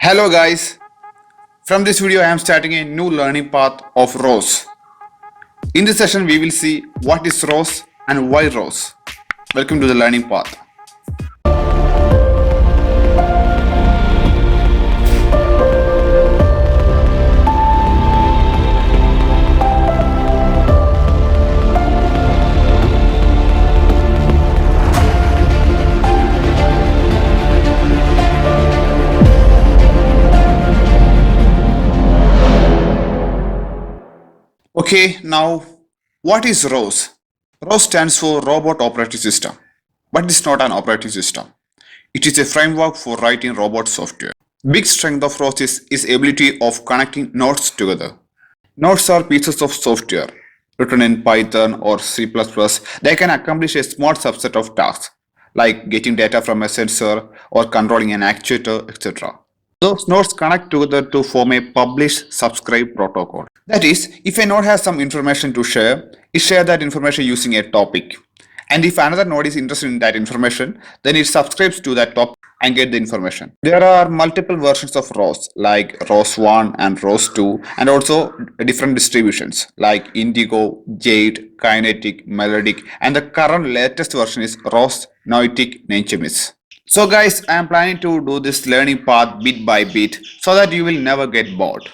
Hello guys, from this video I am starting a new learning path of ROS. In this session we will see what is ROS and why ROS. Welcome to the learning path. Okay, now what is ROS? ROS stands for Robot Operating System, but it's not an operating system. It is a framework for writing robot software. Big strength of ROS is its ability of connecting nodes together. Nodes are pieces of software written in Python or C++. They can accomplish a small subset of tasks like getting data from a sensor or controlling an actuator, etc. Those nodes connect together to form a publish-subscribe protocol. That is, if a node has some information to share, it shares that information using a topic. And if another node is interested in that information, then it subscribes to that topic and get the information. There are multiple versions of ROS like ROS 1 and ROS 2 and also different distributions like Indigo, Jade, Kinetic, Melodic, and the current latest version is ROS Noetic Nenchemis. So guys, I am planning to do this learning path bit by bit so that you will never get bored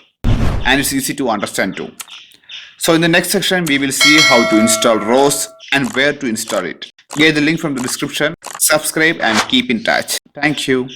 and it's easy to understand too. So in the next section we will see how to install ROS and where to install it. Get the link from the description, subscribe and keep in touch. Thank you.